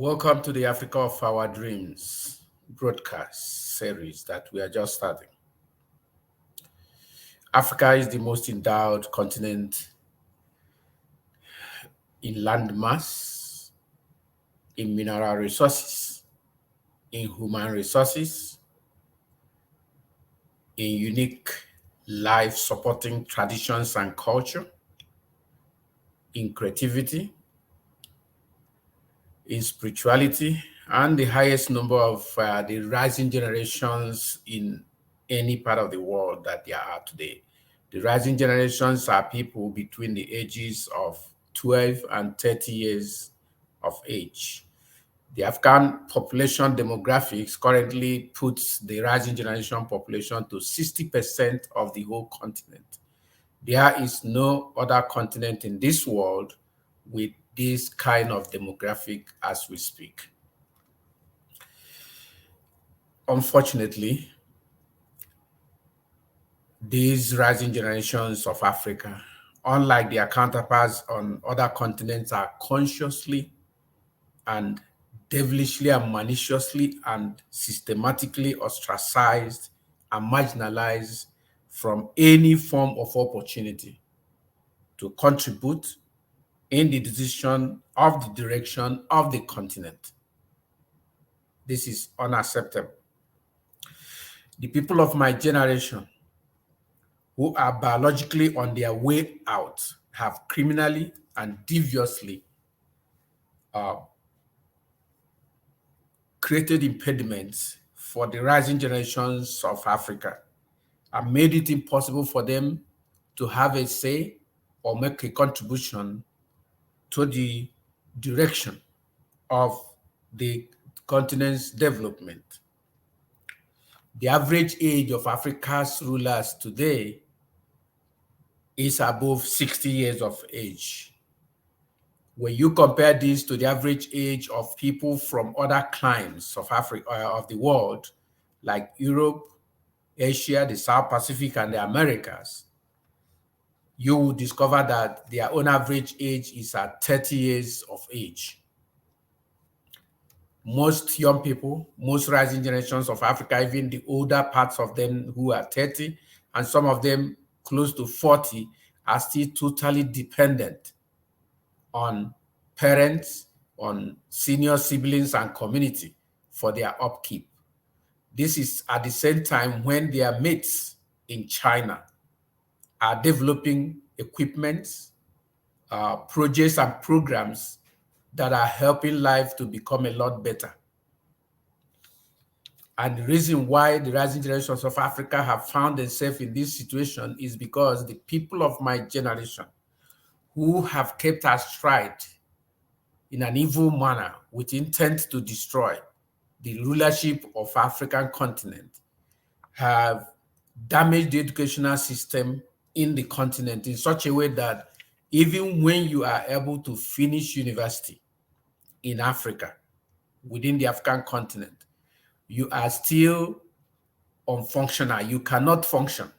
Welcome to the Africa of Our Dreams broadcast series that we are just starting. Africa is the most endowed continent in land mass, in mineral resources, in human resources, in unique life supporting traditions and culture, in creativity, in spirituality, and the highest number of the rising generations in any part of the world that there are today. The rising generations are people between the ages of 12 and 30 years of age. The African population demographics currently puts the rising generation population to 60% of the whole continent. There is no other continent in this world with this kind of demographic as we speak. Unfortunately, these rising generations of Africa, unlike their counterparts on other continents, are consciously and devilishly and maliciously and systematically ostracized and marginalized from any form of opportunity to contribute in the decision of the direction of the continent. This is unacceptable. The people of my generation who are biologically on their way out have criminally and deviously created impediments for the rising generations of Africa and made it impossible for them to have a say or make a contribution to the direction of the continent's development. The average age of Africa's rulers today is above 60 years of age. When you compare this to the average age of people from other climes of Africa, of the world, like Europe, Asia, the South Pacific, and the Americas, you will discover that their own average age is at 30 years of age. Most young people, most rising generations of Africa, even the older parts of them who are 30, and some of them close to 40, are still totally dependent on parents, on senior siblings and community for their upkeep. This is at the same time when their mates in China are developing equipments, projects and programs that are helping life to become a lot better. And the reason why the rising generations of Africa have found themselves in this situation is because the people of my generation who have kept astride in an evil manner with intent to destroy the rulership of African continent have damaged the educational system in the continent in such a way that even when you are able to finish university in Africa, within the African continent, you are still unfunctional. You cannot function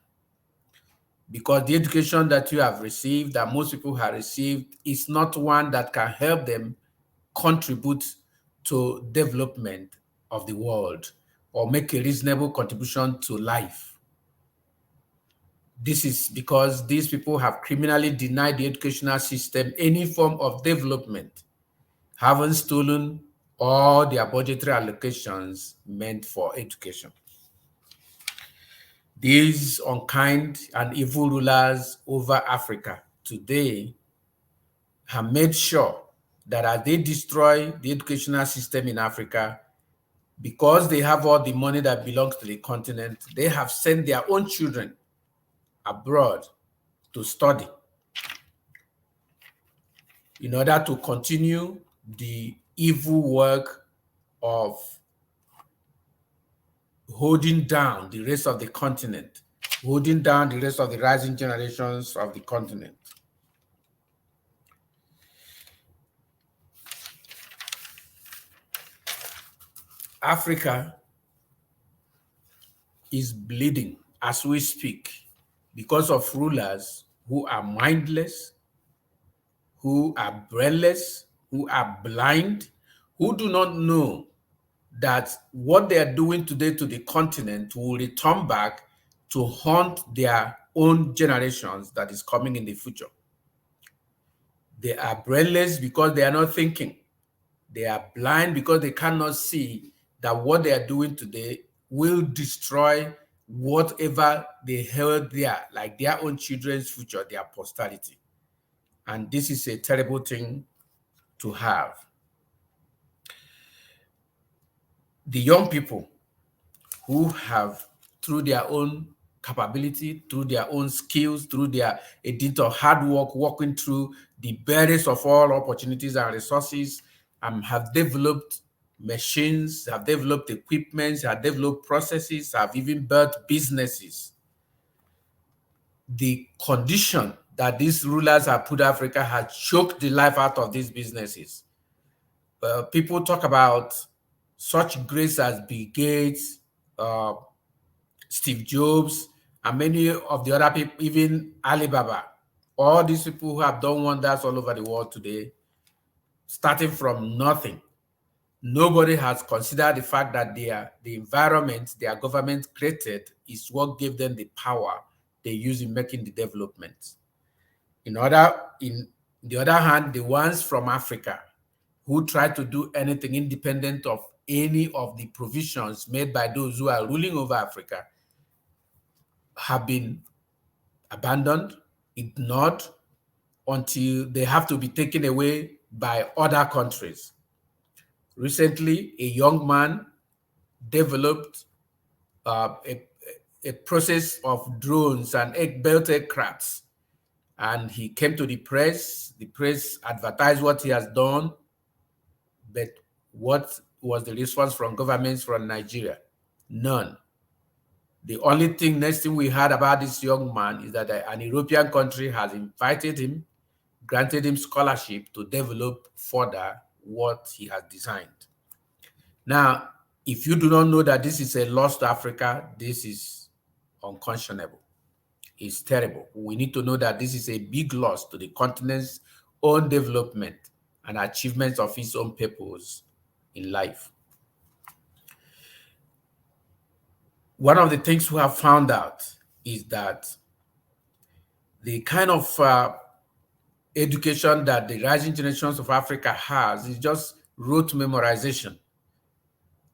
because the education that you have received, that most people have received, is not one that can help them contribute to development of the world or make a reasonable contribution to life. This is because these people have criminally denied the educational system any form of development, haven't stolen all their budgetary allocations meant for education. These unkind and evil rulers over Africa today have made sure that as they destroy the educational system in Africa, because they have all the money that belongs to the continent, they have sent their own children abroad to study in order to continue the evil work of holding down the rest of the continent, holding down the rest of the rising generations of the continent. Africa is bleeding as we speak because of rulers who are mindless, who are brainless, who are blind, who do not know that what they are doing today to the continent will return back to haunt their own generations that is coming in the future. They are brainless because they are not thinking. They are blind because they cannot see that what they are doing today will destroy whatever they held there, like their own children's future, their posterity. And this is a terrible thing to have. The young people who have, through their own capability, through their own skills, through their a dint of hard work, working through the barriers of all opportunities and resources, have developed machines, have developed equipment, have developed processes, have even built businesses. The condition that these rulers have put Africa has choked the life out of these businesses. People talk about such greats as Bill Gates, uh, Steve Jobs, and many of the other people, even Alibaba. All these people who have done wonders all over the world today, starting from nothing. Nobody has considered the fact that the environment their government created is what gave them the power they use in making the development. In the other hand, the ones from Africa who try to do anything independent of any of the provisions made by those who are ruling over Africa have been abandoned, ignored, until they have to be taken away by other countries. Recently, a young man developed a process of drones and egg-built aircrafts, and he came to the press. The press advertised what he has done, but what was the response from governments from Nigeria? None. The only thing, next thing we heard about this young man is that an European country has invited him, granted him scholarship to develop further what he has designed. Now, if you do not know that this is a loss to Africa, this is unconscionable. It's terrible. We need to know that this is a big loss to the continent's own development and achievements of its own purpose in life. One of the things we have found out is that the kind of education that the rising generations of Africa has is just rote memorization.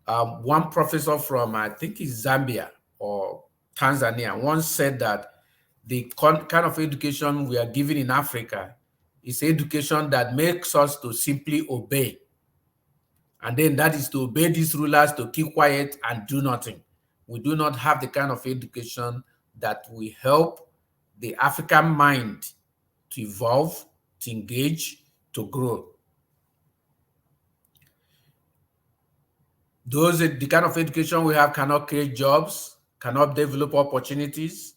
One professor from, I think it's Zambia or Tanzania, once said that the kind of education we are giving in Africa is education that makes us to simply obey. And then that is to obey these rulers, to keep quiet and do nothing. We do not have the kind of education that will help the African mind to evolve, to engage, to grow. The kind of education we have cannot create jobs, cannot develop opportunities,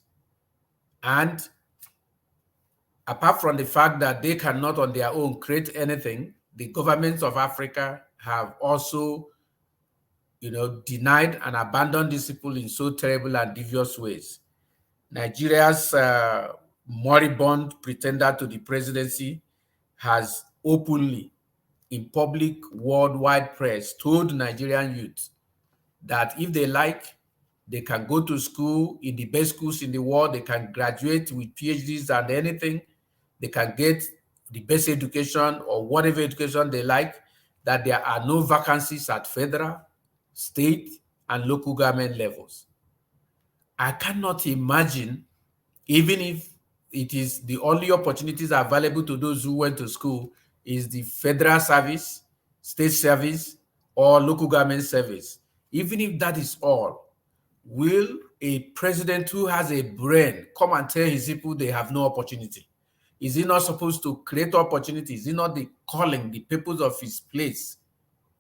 and apart from the fact that they cannot on their own create anything, the governments of Africa have also, denied and abandoned these people in so terrible and devious ways. Nigeria's moribund pretender to the presidency has openly, in public worldwide press, told Nigerian youth that if they like, they can go to school in the best schools in the world, they can graduate with PhDs and anything, they can get the best education or whatever education they like, that there are no vacancies at federal, state, and local government levels. I cannot imagine, even if it is the only opportunities available to those who went to school is the federal service, state service, or local government service. Even if that is all, will a president who has a brain come and tell his people they have no opportunity? Is he not supposed to create opportunities? Is he not the calling, the purpose of his place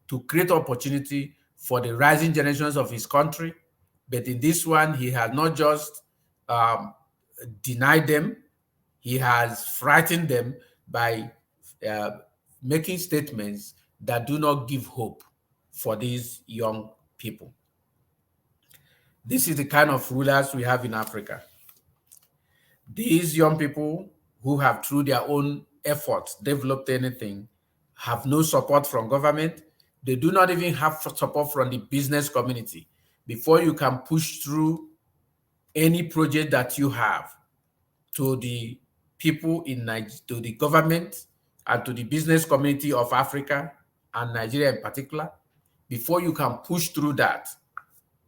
to create opportunity for the rising generations of his country? But in this one, he has not just denied them, he has frightened them by making statements that do not give hope for these young people. This is the kind of rulers we have in Africa. These young people who have, through their own efforts, developed anything, have no support from government. They do not even have support from the business community. Before you can push through any project that you have to the people in Nigeria, to the government, and to the business community of Africa and Nigeria in particular, before you can push through that,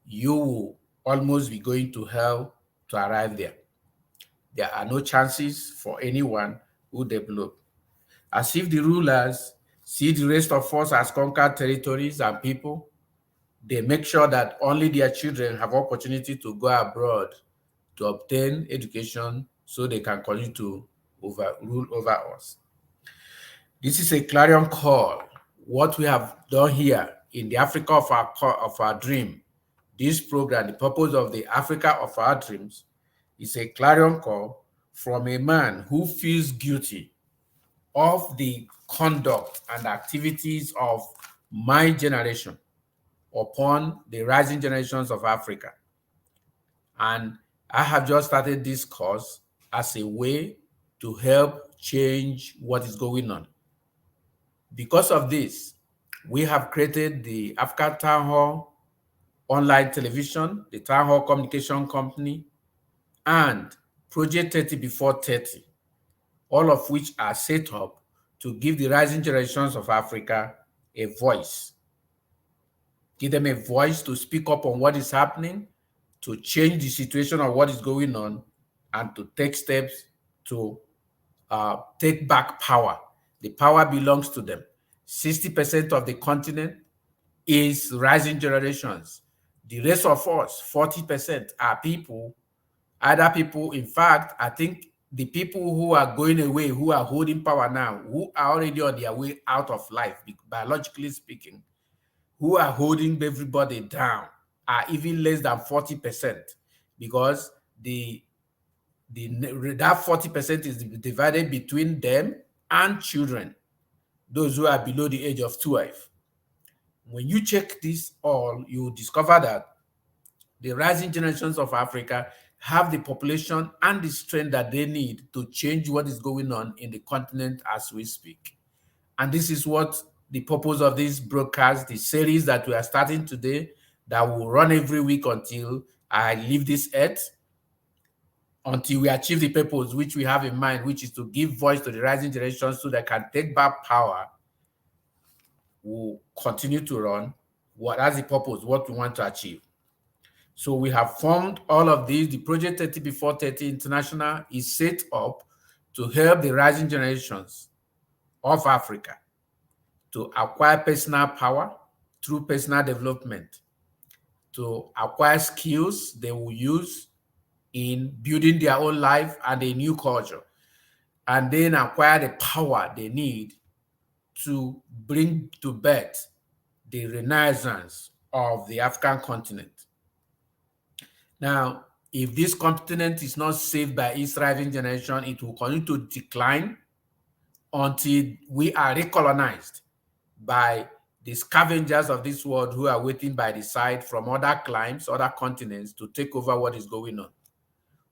you will almost be going to hell to arrive there. There are no chances for anyone who develop. As if the rulers see the rest of us as conquered territories and people, they make sure that only their children have opportunity to go abroad to obtain education so they can continue to rule over us. This is a clarion call. What we have done here in the Africa of our dream, this program, the purpose of the Africa of our dreams, is a clarion call from a man who feels guilty of the conduct and activities of my generation upon the rising generations of Africa. And I have just started this course as a way to help change what is going on. Because of this, we have created the African Town Hall online television, the Town Hall communication company, and Project 30 Before 30, all of which are set up to give the rising generations of Africa a voice. Give them a voice to speak up on what is happening, to change the situation of what is going on, and to take steps to take back power. The power belongs to them. 60% of the continent is rising generations. The rest of us, 40%, are people, other people. In fact, I think the people who are going away, who are holding power now, who are already on their way out of life, biologically speaking, who are holding everybody down, are even less than 40%, because that 40% is divided between them and children, those who are below the age of 12. When you check this all, you discover that the rising generations of Africa have the population and the strength that they need to change what is going on in the continent as we speak. And this is what the purpose of this broadcast, the series that we are starting today, that will run every week until I leave this earth, until we achieve the purpose which we have in mind, which is to give voice to the rising generations so they can take back power, will continue to run. That's the purpose, what we want to achieve. So we have formed all of these. The Project 30 Before 30 International is set up to help the rising generations of Africa to acquire personal power through personal development, to acquire skills they will use in building their own life and a new culture, and then acquire the power they need to bring to birth the renaissance of the African continent. Now, if this continent is not saved by its thriving generation, it will continue to decline until we are recolonized by the scavengers of this world who are waiting by the side from other climes, other continents, to take over what is going on.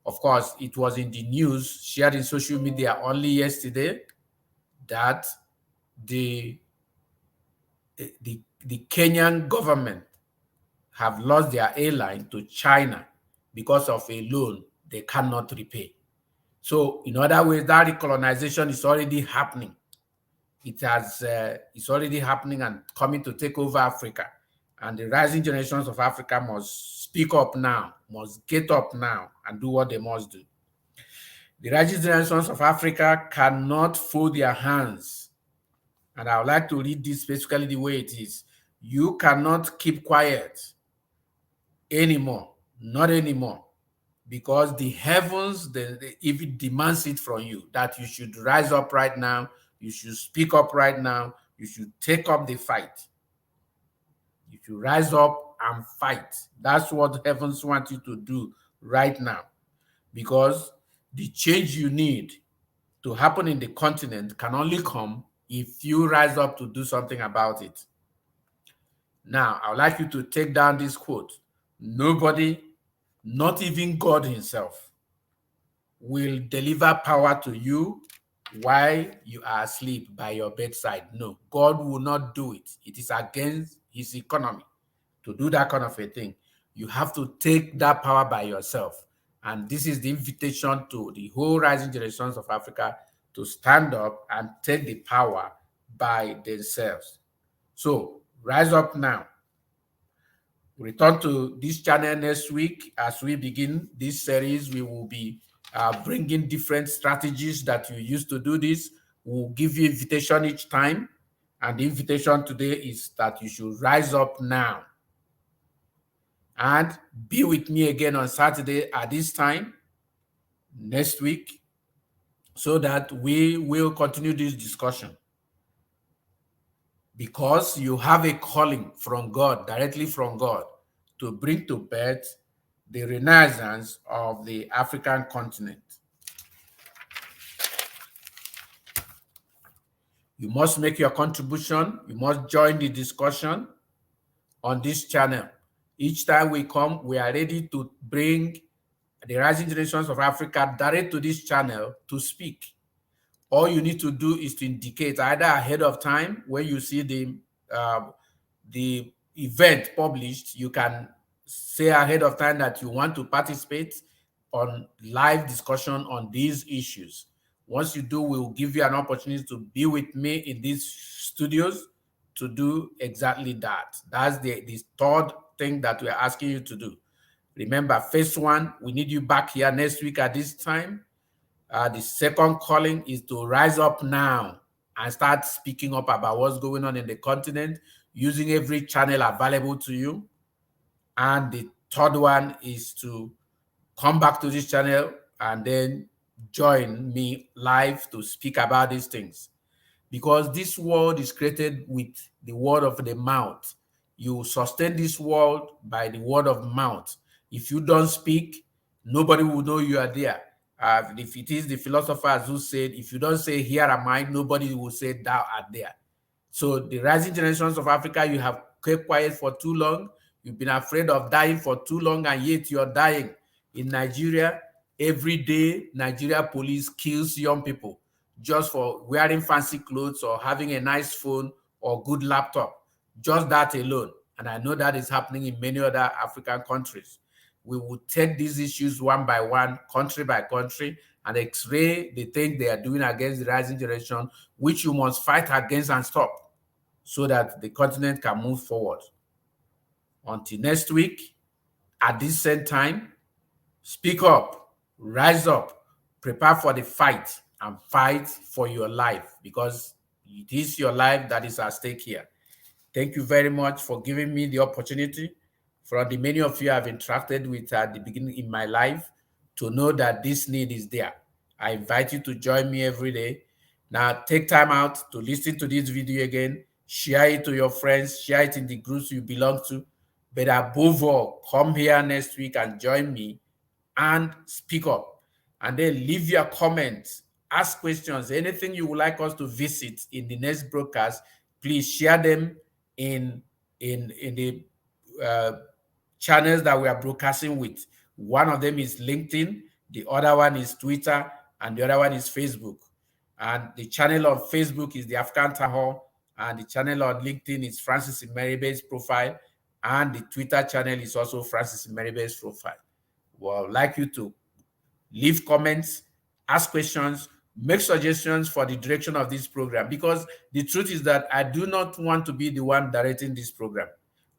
Of course, it was in the news, shared in social media only yesterday, that the Kenyan government have lost their airline to China because of a loan they cannot repay. So in other words, that recolonization is already happening. It's already happening and coming to take over Africa. And the rising generations of Africa must speak up now, must get up now and do what they must do. The rising generations of Africa cannot fold their hands. And I would like to read this basically the way it is. You cannot keep quiet anymore, not anymore, because the heavens, if it demands it from you, that you should rise up right now, you should speak up right now, you should take up the fight. You should rise up and fight. That's what heavens want you to do right now, because the change you need to happen in the continent can only come if you rise up to do something about it. Now, I would like you to take down this quote. Nobody, not even God himself, will deliver power to you while you are asleep by your bedside. No, God will not do it. It is against his economy to do that kind of a thing. You have to take that power by yourself. And this is the invitation to the whole rising generations of Africa to stand up and take the power by themselves. So rise up now. Return to this channel next week as we begin this series. We will be bringing different strategies that you use to do this. We'll give you invitation each time. And the invitation today is that you should rise up now and be with me again on Saturday at this time next week so that we will continue this discussion, because you have a calling from God, directly from God, to bring to birth the renaissance of the African continent. You must make your contribution. You must join the discussion on this channel. Each time we come, we are ready to bring the rising generations of Africa direct to this channel to speak. All you need to do is to indicate either ahead of time when you see the event published. You can say ahead of time that you want to participate on live discussion on these issues. Once you do, we'll give you an opportunity to be with me in these studios to do exactly that. That's the third thing that we're asking you to do. Remember, phase one, we need you back here next week at this time. The second calling is to rise up now and start speaking up about what's going on in the continent, using every channel available to you. And the third one is to come back to this channel and then join me live to speak about these things. Because this world is created with the word of the mouth. You sustain this world by the word of mouth. If you don't speak, nobody will know you are there. If it is the philosophers who said, if you don't say, here am I, nobody will say, thou art there. So the rising generations of Africa, you have kept quiet for too long. You've been afraid of dying for too long, and yet you're dying. In Nigeria, every day, Nigeria police kills young people just for wearing fancy clothes or having a nice phone or good laptop. Just that alone. And I know that is happening in many other African countries. We will take these issues one by one, country by country, and x-ray the thing they are doing against the rising generation, which you must fight against and stop so that the continent can move forward. Until next week, at this same time, speak up, rise up, prepare for the fight, and fight for your life, because it is your life that is at stake here. Thank you very much for giving me the opportunity, from the many of you I've interacted with at the beginning in my life, to know that this need is there. I invite you to join me every day. Now, take time out to listen to this video again, share it to your friends, share it in the groups you belong to. But above all, come here next week and join me and speak up. And then leave your comments, ask questions, anything you would like us to visit in the next broadcast. Please share them in the channels that we are broadcasting with. One of them is LinkedIn, the other one is Twitter, and the other one is Facebook. And the channel on Facebook is the African Town Hall, and the channel on LinkedIn is Francis Imeribe's profile, and the Twitter channel is also Francis Imeribe's profile. Well, I'd like you to leave comments, ask questions, make suggestions for the direction of this program, because the truth is that I do not want to be the one directing this program.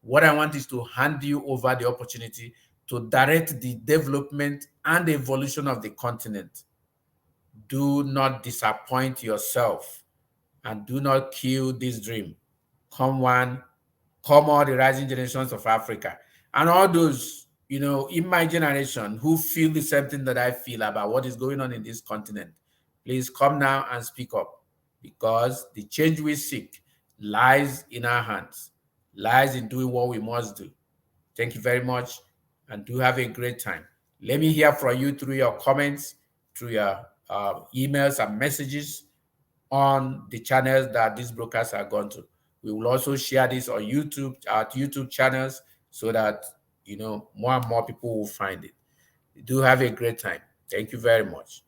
What I want is to hand you over the opportunity to direct the development and the evolution of the continent. Do not disappoint yourself and do not kill this dream. Come one, come all the rising generations of Africa, and all those, in my generation who feel the same thing that I feel about what is going on in this continent. Please come now and speak up, because the change we seek lies in our hands, lies in doing what we must do. Thank you very much, and do have a great time. Let me hear from you through your comments, through your emails and messages on the channels that these broadcasts are gone to. We will also share this on YouTube, our YouTube channels, so that more and more people will find it. Do have a great time. Thank you very much.